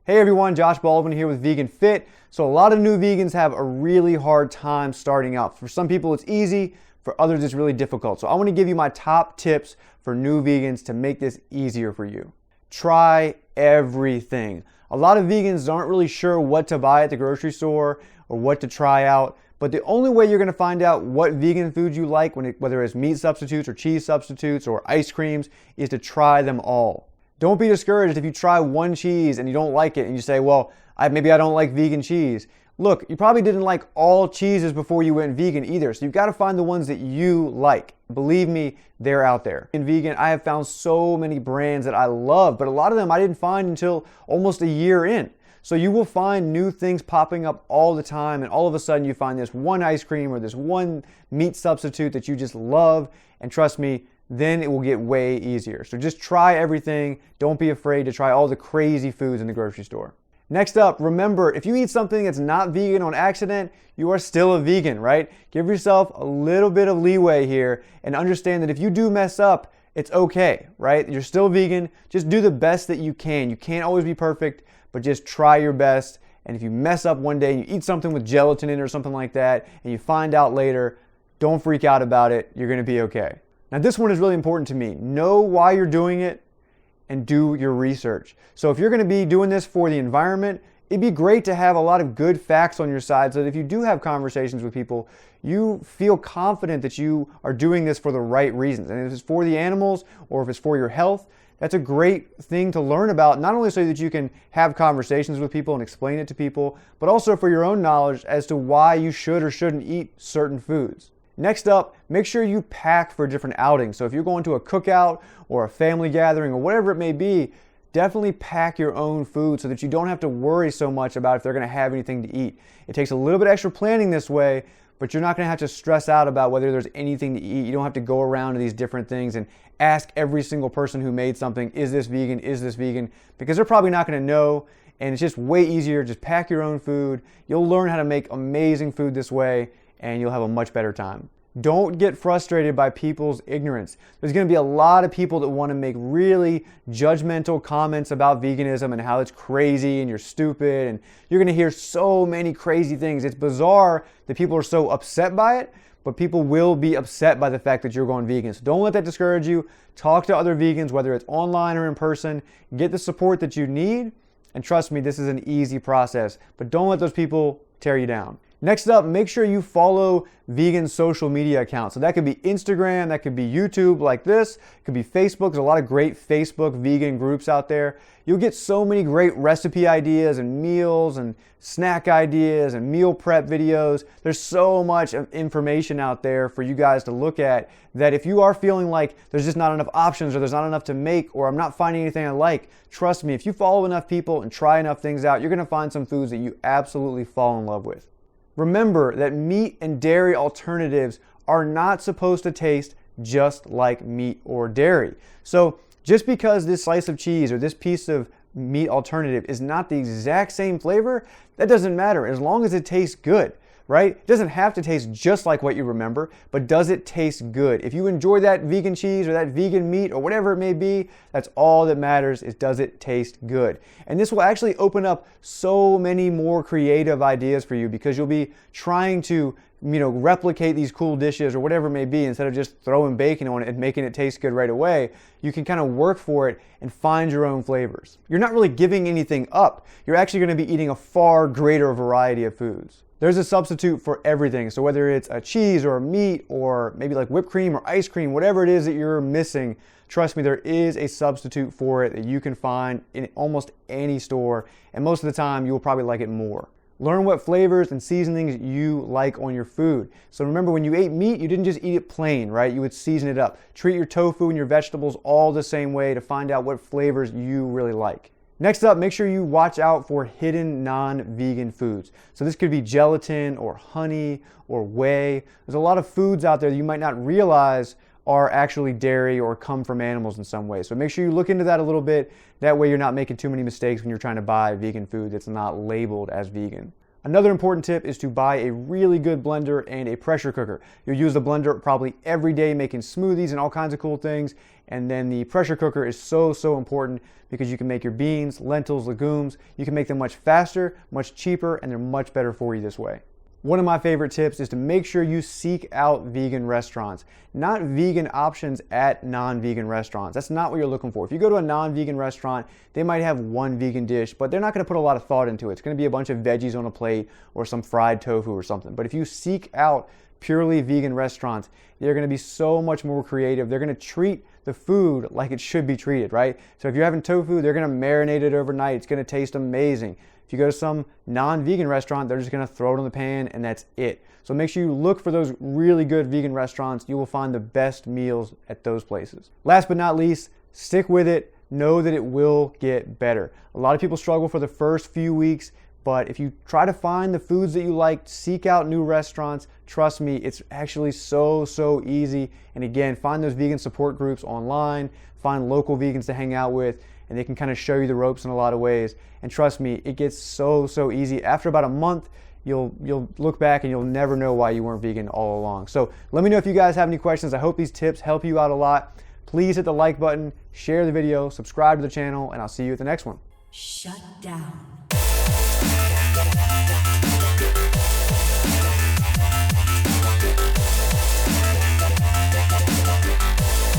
Hey everyone, Josh Baldwin here with Vegan Fit. So a lot of new vegans have a really hard time starting out. For some people it's easy, for others it's really difficult. So I want to give you my top tips for new vegans to make this easier for you. Try everything. A lot of vegans aren't really sure what to buy at the grocery store or what to try out, but the only way you're going to find out what vegan foods you like, whether it's meat substitutes or cheese substitutes or ice creams, is to try them all. Don't be discouraged if you try one cheese and you don't like it and you say, well, maybe I don't like vegan cheese. Look, you probably didn't like all cheeses before you went vegan either, so you've got to find the ones that you like. Believe me, they're out there. In vegan, I have found so many brands that I love, but a lot of them I didn't find until almost a year in. So you will find new things popping up all the time, and all of a sudden you find this one ice cream or this one meat substitute that you just love, and trust me, then it will get way easier. So just try everything. Don't be afraid to try all the crazy foods in the grocery store. Next up, remember, if you eat something that's not vegan on accident, you are still a vegan, right? Give yourself a little bit of leeway here and understand that if you do mess up, it's okay, right? You're still vegan. Just do the best that you can. You can't always be perfect, but just try your best. And if you mess up one day and you eat something with gelatin in it or something like that, and you find out later, don't freak out about it. You're gonna be okay. Now this one is really important to me. Know why you're doing it and do your research. So if you're going to be doing this for the environment, it'd be great to have a lot of good facts on your side so that if you do have conversations with people, you feel confident that you are doing this for the right reasons. And if it's for the animals or if it's for your health, that's a great thing to learn about, not only so that you can have conversations with people and explain it to people, but also for your own knowledge as to why you should or shouldn't eat certain foods. Next up, make sure you pack for different outings. So if you're going to a cookout or a family gathering or whatever it may be, definitely pack your own food so that you don't have to worry so much about if they're going to have anything to eat. It takes a little bit extra planning this way, but you're not going to have to stress out about whether there's anything to eat. You don't have to go around to these different things and ask every single person who made something, is this vegan, is this vegan? Because they're probably not going to know, and it's just way easier. Just pack your own food. You'll learn how to make amazing food this way, and you'll have a much better time. Don't get frustrated by people's ignorance. There's going to be a lot of people that want to make really judgmental comments about veganism and how it's crazy and you're stupid, and you're going to hear so many crazy things. It's bizarre that people are so upset by it, but people will be upset by the fact that you're going vegan. So don't let that discourage you. Talk to other vegans, whether it's online or in person. Get the support that you need, and trust me, this is an easy process, but don't let those people tear you down. Next up, make sure you follow vegan social media accounts. So that could be Instagram, that could be YouTube like this, it could be Facebook. There's a lot of great Facebook vegan groups out there. You'll get so many great recipe ideas and meals and snack ideas and meal prep videos. There's so much information out there for you guys to look at that if you are feeling like there's just not enough options or there's not enough to make or I'm not finding anything I like, trust me, if you follow enough people and try enough things out, you're going to find some foods that you absolutely fall in love with. Remember that meat and dairy alternatives are not supposed to taste just like meat or dairy. So just because this slice of cheese or this piece of meat alternative is not the exact same flavor, that doesn't matter as long as it tastes good, right? It doesn't have to taste just like what you remember, but does it taste good? If you enjoy that vegan cheese or that vegan meat or whatever it may be, that's all that matters is does it taste good? And this will actually open up so many more creative ideas for you because you'll be trying to replicate these cool dishes or whatever it may be instead of just throwing bacon on it and making it taste good right away. You can kind of work for it and find your own flavors. You're not really giving anything up. You're actually going to be eating a far greater variety of foods. There's a substitute for everything. So whether it's a cheese or a meat or maybe like whipped cream or ice cream, whatever it is that you're missing, trust me, there is a substitute for it that you can find in almost any store. And most of the time, you'll probably like it more. Learn what flavors and seasonings you like on your food. So remember, when you ate meat, you didn't just eat it plain, right? You would season it up. Treat your tofu and your vegetables all the same way to find out what flavors you really like. Next up, make sure you watch out for hidden non-vegan foods. So this could be gelatin or honey or whey. There's a lot of foods out there that you might not realize are actually dairy or come from animals in some way. So make sure you look into that a little bit. That way you're not making too many mistakes when you're trying to buy vegan food that's not labeled as vegan. Another important tip is to buy a really good blender and a pressure cooker. You'll use the blender probably every day making smoothies and all kinds of cool things. And then the pressure cooker is so important because you can make your beans, lentils, legumes. You can make them much faster, much cheaper, and they're much better for you this way. One of my favorite tips is to make sure you seek out vegan restaurants, not vegan options at non-vegan restaurants. That's not what you're looking for. If you go to a non-vegan restaurant, they might have one vegan dish, but they're not going to put a lot of thought into it. It's going to be a bunch of veggies on a plate or some fried tofu or something. But if you seek out purely vegan restaurants, they're going to be so much more creative. They're going to treat the food like it should be treated, right? So if you're having tofu, they're going to marinate it overnight. It's going to taste amazing. If you go to some non-vegan restaurant, they're just going to throw it in the pan and that's it. So make sure you look for those really good vegan restaurants. You will find the best meals at those places. Last but not least, stick with it. Know that it will get better. A lot of people struggle for the first few weeks, but if you try to find the foods that you like, seek out new restaurants, trust me, it's actually so easy. And again, find those vegan support groups online, find local vegans to hang out with, and they can kind of show you the ropes in a lot of ways. And trust me, it gets so easy. After about a month, you'll look back and you'll never know why you weren't vegan all along. So let me know if you guys have any questions. I hope these tips help you out a lot. Please hit the like button, share the video, subscribe to the channel, and I'll see you at the next one. Shut down.